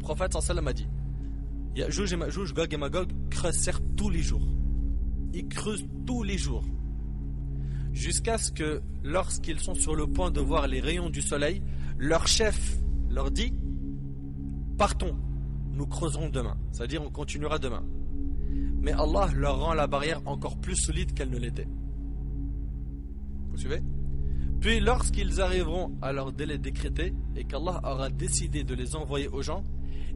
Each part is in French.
prophète sallallahu alayhi wa sallam a dit, Ya'juj et Ma'juj, Gog et Magog creusent certes tous les jours. Ils creusent tous les jours. Jusqu'à ce que, lorsqu'ils sont sur le point de voir les rayons du soleil, leur chef leur dit, partons, nous creuserons demain. C'est-à-dire, on continuera demain. Mais Allah leur rend la barrière encore plus solide qu'elle ne l'était. Vous suivez? Puis lorsqu'ils arriveront à leur délai décrété et qu'Allah aura décidé de les envoyer aux gens,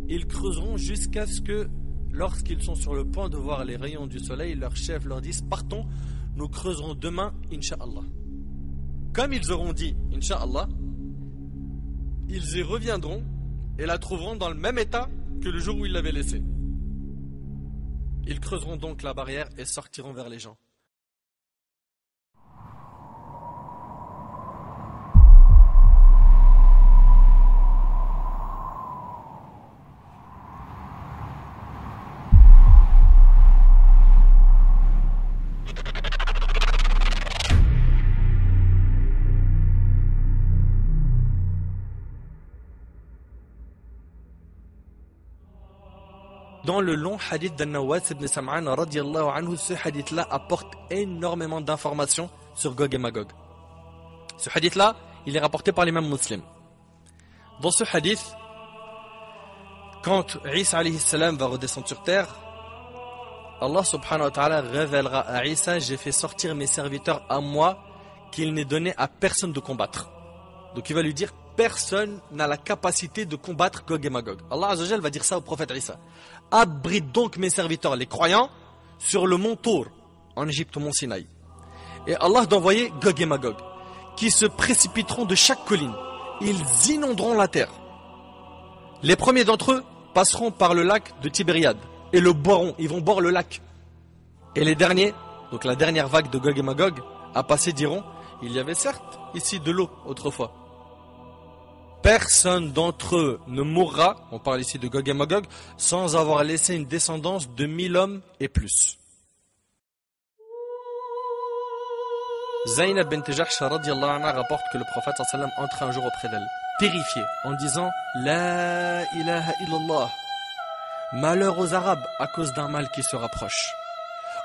ils creuseront jusqu'à ce que, lorsqu'ils sont sur le point de voir les rayons du soleil, leur chef leur dise, partons, nous creuserons demain, Inch'Allah. Comme ils auront dit, Inch'Allah, ils y reviendront et la trouveront dans le même état que le jour où ils l'avaient laissée. Ils creuseront donc la barrière et sortiront vers les gens. Dans le long hadith d'An-Nawas ibn Sam'an radiyallahu anhu, ce hadith-là apporte énormément d'informations sur Gog et Magog. Ce hadith-là, il est rapporté par l'imam Muslim. Dans ce hadith, quand Isa alayhi salam va redescendre sur terre, Allah subhanahu wa ta'ala révélera à Isa, j'ai fait sortir mes serviteurs à moi qu'il n'ait donné à personne de combattre. Donc il va lui dire, personne n'a la capacité de combattre Gog et Magog. Allah Azza wa Jal va dire ça au prophète Isa. Abrite donc mes serviteurs, les croyants, sur le mont Tour, en Égypte, au mont Sinaï. Et Allah d'envoyer Gog et Magog, qui se précipiteront de chaque colline. Ils inonderont la terre. Les premiers d'entre eux passeront par le lac de Tibériade et le boiront. Ils vont boire le lac. Et les derniers, donc la dernière vague de Gog et Magog, à passer diront, il y avait certes ici de l'eau autrefois. Personne d'entre eux ne mourra, on parle ici de Gog et Magog, sans avoir laissé une descendance de 1000 hommes et plus. Zaynab bint Jahsh radiyallahu anha rapporte que le prophète sallallahu alayhi wa sallam entra un jour auprès d'elle, terrifié, en disant La ilaha illallah. Malheur aux Arabes à cause d'un mal qui se rapproche.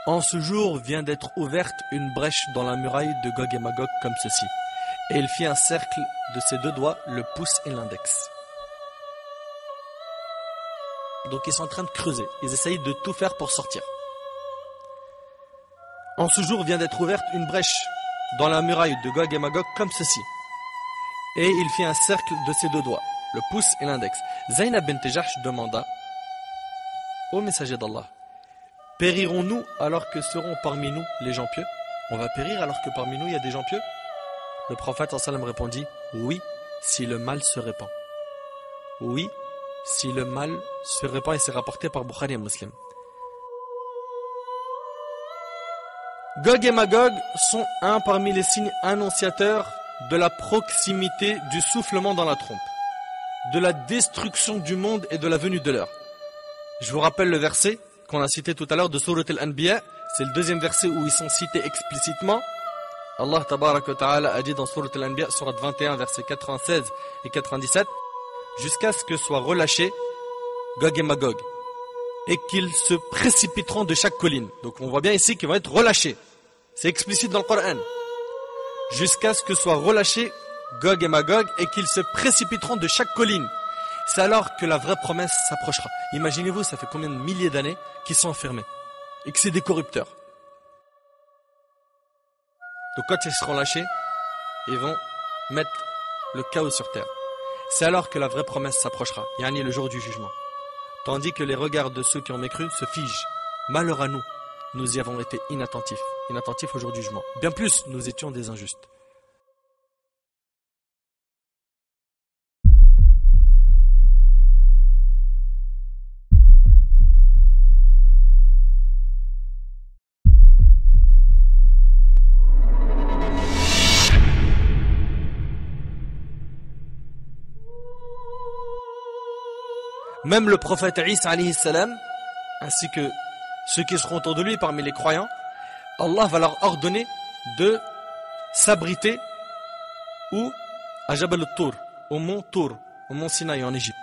En ce jour vient d'être ouverte une brèche dans la muraille de Gog et Magog comme ceci. Et il fit un cercle de ses deux doigts, le pouce et l'index. Donc ils sont en train de creuser. Ils essayent de tout faire pour sortir. En ce jour vient d'être ouverte une brèche dans la muraille de Gog et Magog comme ceci. Et il fit un cercle de ses deux doigts, le pouce et l'index. Zaynab bint Jahsh demanda, ô messager d'Allah, périrons-nous alors que seront parmi nous les gens pieux? On va périr alors que parmi nous il y a des gens pieux? Le prophète sallam répondit, oui, si le mal se répand. Oui, si le mal se répand, et c'est rapporté par Bukhari et Muslim. Gog et Magog sont un parmi les signes annonciateurs de la proximité du soufflement dans la trompe, de la destruction du monde et de la venue de l'heure. Je vous rappelle le verset qu'on a cité tout à l'heure de Surat al-Anbiya, c'est le deuxième verset où ils sont cités explicitement. Allah tabaraka wa ta'ala a dit dans Surat al-Anbiya, Surat 21, versets 96 et 97, jusqu'à ce que soient relâchés Gog et Magog, et qu'ils se précipiteront de chaque colline. Donc on voit bien ici qu'ils vont être relâchés. C'est explicite dans le Coran. Jusqu'à ce que soient relâchés Gog et Magog, et qu'ils se précipiteront de chaque colline. C'est alors que la vraie promesse s'approchera. Imaginez-vous, ça fait combien de milliers d'années qu'ils sont enfermés, et que c'est des corrupteurs. Donc quand ils seront lâchés, ils vont mettre le chaos sur terre. C'est alors que la vraie promesse s'approchera, yani le jour du jugement. Tandis que les regards de ceux qui ont mécru se figent. Malheur à nous, nous y avons été inattentifs au jour du jugement. Bien plus, nous étions des injustes. Même le prophète Isa alayhi salam, ainsi que ceux qui seront autour de lui parmi les croyants, Allah va leur ordonner de s'abriter où? À Jabal al-Tour, au mont Tour, au mont Sinaï en Égypte.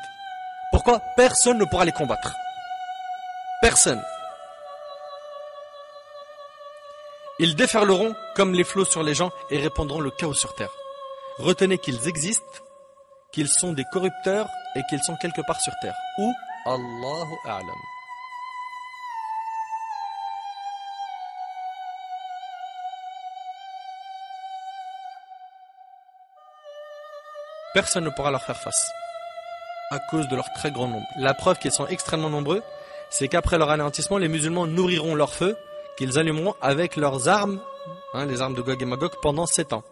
Pourquoi? Personne ne pourra les combattre. Personne. Ils déferleront comme les flots sur les gens et répandront le chaos sur terre. Retenez qu'ils existent, qu'ils sont des corrupteurs et qu'ils sont quelque part sur terre. Où? Allahu A'lam. Personne ne pourra leur faire face à cause de leur très grand nombre. La preuve qu'ils sont extrêmement nombreux, c'est qu'après leur anéantissement, les musulmans nourriront leur feu qu'ils allumeront avec leurs armes, les armes de Gog et Magog, pendant 7 ans.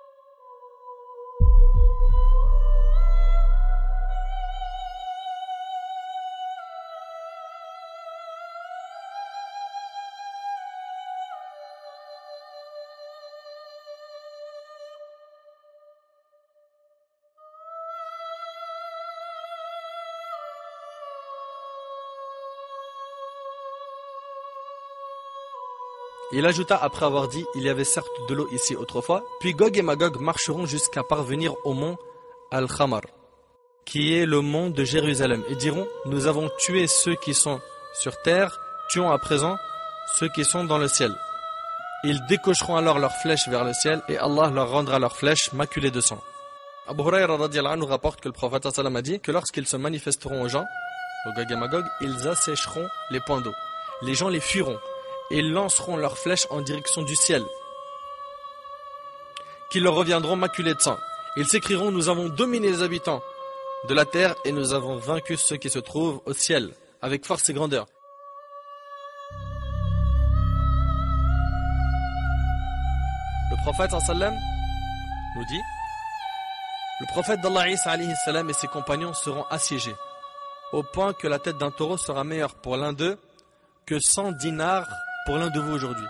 Il ajouta après avoir dit, il y avait certes de l'eau ici autrefois, puis Gog et Magog marcheront jusqu'à parvenir au mont Al-Khamar, qui est le mont de Jérusalem, et diront, nous avons tué ceux qui sont sur terre, tuons à présent ceux qui sont dans le ciel. Ils décocheront alors leurs flèches vers le ciel, et Allah leur rendra leurs flèches maculées de sang. Abu Hurayra radiyallahu anhu rapporte que le prophète sallam a dit que lorsqu'ils se manifesteront aux gens, au Gog et Magog, ils assécheront les points d'eau. Les gens les fuiront et lanceront leurs flèches en direction du ciel, qui leur reviendront maculés de sang. Ils s'écrieront, nous avons dominé les habitants de la terre et nous avons vaincu ceux qui se trouvent au ciel, avec force et grandeur. Le prophète sallam nous dit, le prophète d'Allah Isa alayhi salam et ses compagnons seront assiégés, au point que la tête d'un taureau sera meilleure pour l'un d'eux que 100 dinars pour l'un de vous aujourd'hui.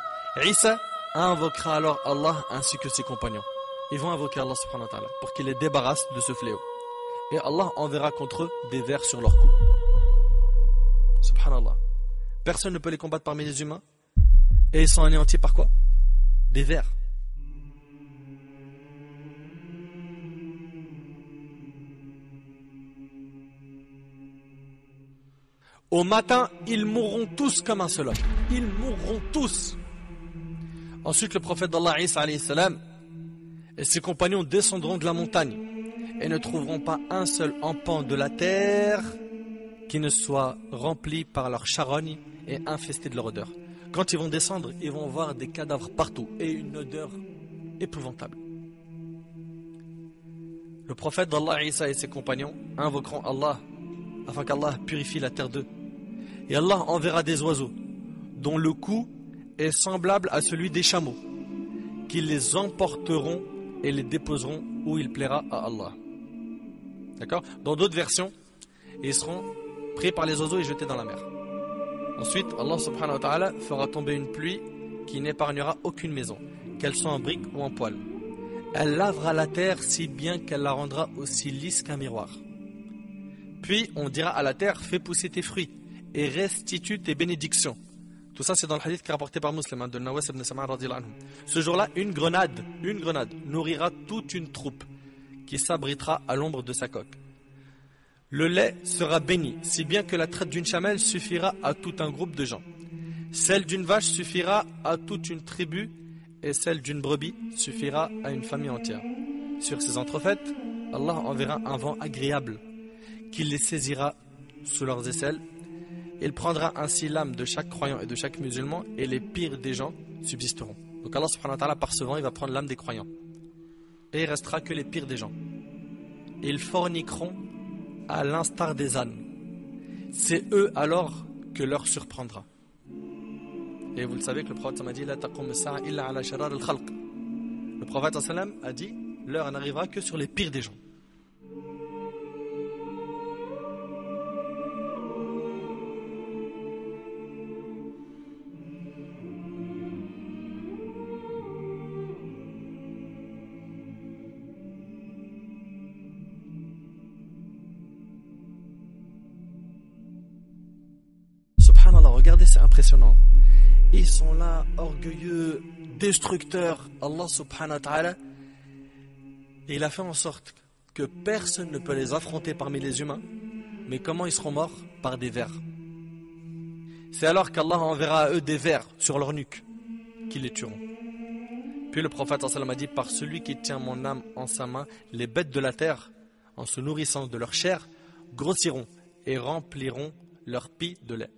Isa invoquera alors Allah ainsi que ses compagnons. Ils vont invoquer Allah subhanahu wa ta'ala pour qu'il les débarrasse de ce fléau. Et Allah enverra contre eux des vers sur leur cou. Subhanallah. Personne ne peut les combattre parmi les humains. Et ils sont anéantis par quoi? Des vers. Au matin, ils mourront tous comme un seul homme. Ils mourront tous. Ensuite, le prophète d'Allah Isa alayhi salam et ses compagnons descendront de la montagne et ne trouveront pas un seul empan de la terre qui ne soit rempli par leur charogne et infesté de leur odeur. Quand ils vont descendre, ils vont voir des cadavres partout et une odeur épouvantable. Le prophète d'Allah Isa et ses compagnons invoqueront Allah afin qu'Allah purifie la terre d'eux. Et Allah enverra des oiseaux dont le cou est semblable à celui des chameaux, qui les emporteront et les déposeront où il plaira à Allah. D'accord? Dans d'autres versions, ils seront pris par les oiseaux et jetés dans la mer. Ensuite, Allah subhanahu wa ta'ala fera tomber une pluie qui n'épargnera aucune maison, qu'elle soit en briques ou en poêle. Elle lavera la terre si bien qu'elle la rendra aussi lisse qu'un miroir. Puis on dira à la terre, fais pousser tes fruits et restitue tes bénédictions. Tout ça c'est dans le hadith qui est rapporté par Muslim de Nawas ibn Sam'an radiyallahu anhu. Ce jour-là, une grenade nourrira toute une troupe qui s'abritera à l'ombre de sa coque. Le lait sera béni, si bien que la traite d'une chamelle suffira à tout un groupe de gens. Celle d'une vache suffira à toute une tribu et celle d'une brebis suffira à une famille entière. Sur ces entrefaites, Allah enverra un vent agréable qui les saisira sous leurs aisselles. Il prendra ainsi l'âme de chaque croyant et de chaque musulman et les pires des gens subsisteront. Donc Allah subhanahu wa ta'ala par ce vent il va prendre l'âme des croyants et il restera que les pires des gens. Ils forniqueront à l'instar des ânes. C'est eux alors que l'heure surprendra. Et vous le savez que le prophète m'a dit la taqum as-sa'a illa ala sharar al-khalq. Le prophète sallam a dit l'heure n'arrivera que sur les pires des gens. Subhanallah, regardez, c'est impressionnant. Ils sont là, orgueilleux, destructeurs. Allah subhanahu wa ta'ala, et il a fait en sorte que personne ne peut les affronter parmi les humains, Mais comment ils seront morts? Par des vers. C'est alors qu'Allah enverra à eux des vers sur leur nuque qui les tueront. Puis le prophète sallallahu alayhi wa sallam a dit: par celui qui tient mon âme en sa main, les bêtes de la terre, en se nourrissant de leur chair, grossiront et rempliront leur pie de lait.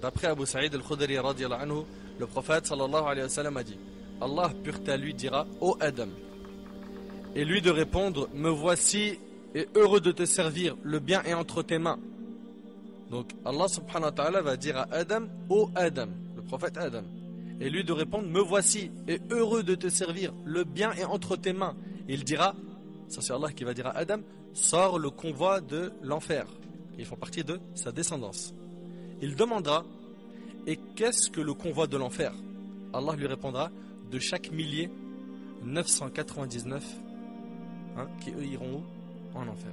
D'après Abu Saïd al-Khudri radiyallahu anhu, le prophète sallallahu alayhi wa sallam a dit: Allah pureté à lui dira: ô Adam, et lui de répondre: me voici et heureux de te servir, le bien est entre tes mains. Donc Allah subhanahu wa ta'ala va dire à Adam: ô Adam, le prophète Adam, et lui de répondre: me voici et heureux de te servir, le bien est entre tes mains. Il dira, ça c'est Allah qui va dire à Adam: sors le convoi de l'enfer. Ils font partie de sa descendance. Il demandera: et qu'est-ce que le convoi de l'enfer? Allah lui répondra: de chaque millier, 999 qui eux iront où? En enfer.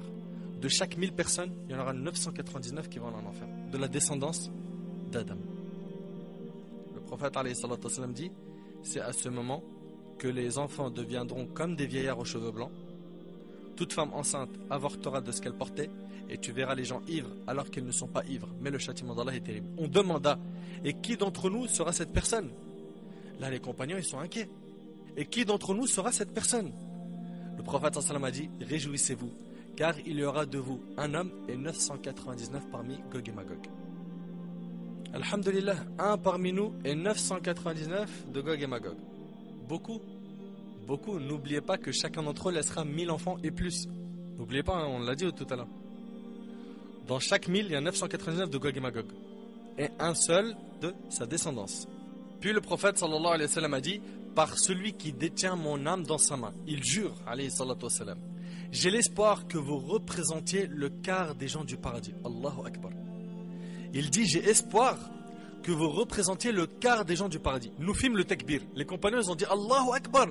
De chaque 1000 personnes, il y en aura 999 qui vont en enfer. De la descendance d'Adam. Le prophète alayhi salatu wassalam dit: c'est à ce moment que les enfants deviendront comme des vieillards aux cheveux blancs. Toute femme enceinte avortera de ce qu'elle portait, et tu verras les gens ivres alors qu'ils ne sont pas ivres. Mais le châtiment d'Allah est terrible. On demanda: et qui d'entre nous sera cette personne? Là les compagnons ils sont inquiets. Et qui d'entre nous sera cette personne? Le prophète sallallahu alayhi wa sallam a dit: réjouissez-vous, car il y aura de vous un homme et 999 parmi Gog et Magog. Alhamdulillah, un parmi nous et 999 de Gog et Magog. Beaucoup. Beaucoup. N'oubliez pas que chacun d'entre eux laissera 1000 enfants et plus. N'oubliez pas, on l'a dit tout à l'heure. Dans chaque 1000, il y a 999 de Gog et Magog. Et un seul de sa descendance. Puis le prophète sallallahu alayhi wa sallam a dit: par celui qui détient mon âme dans sa main, il jure, alayhi salatu wa sallam, j'ai l'espoir que vous représentiez le quart des gens du paradis. Allahu Akbar. Il dit: j'ai espoir que vous représentiez le quart des gens du paradis. Nous filme le takbir. Les compagnons ils ont dit Allahu Akbar.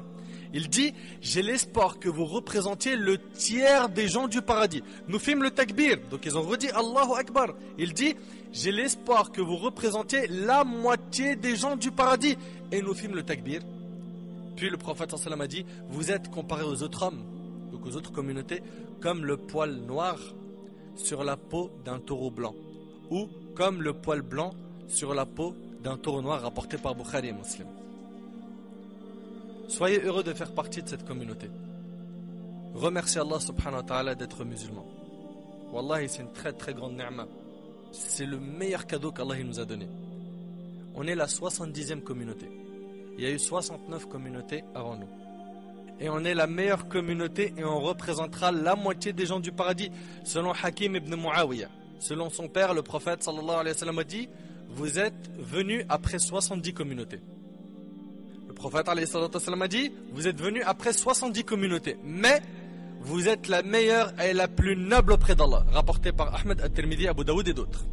Il dit: j'ai l'espoir que vous représentiez le tiers des gens du paradis. Nous filme le takbir. Donc ils ont redit Allahu Akbar. Il dit: j'ai l'espoir que vous représentiez la moitié des gens du paradis. Et nous filme le takbir. Puis le prophète sallallahu alayhi wa sallam a dit: vous êtes comparés aux autres hommes, donc aux autres communautés, comme le poil noir sur la peau d'un taureau blanc, ou comme le poil blanc sur la peau d'un taureau noir, rapporté par Bukhari et Muslim. Soyez heureux de faire partie de cette communauté. Remerciez Allah subhanahu wa ta'ala d'être musulman. Wallahi, c'est une très très grande ni'ma. C'est le meilleur cadeau qu'Allah nous a donné. On est la 70e communauté. Il y a eu 69 communautés avant nous. Et on est la meilleure communauté et on représentera la moitié des gens du paradis. Selon Hakim ibn Muawiyah, selon son père, le prophète sallallahu alayhi wa sallam a dit: vous êtes venus après 70 communautés. Le prophète alayhi wa sallam a dit: vous êtes venus après 70 communautés. Mais vous êtes la meilleure et la plus noble auprès d'Allah. Rapporté par Ahmed al-Tirmidhi, Abu Daoud et d'autres.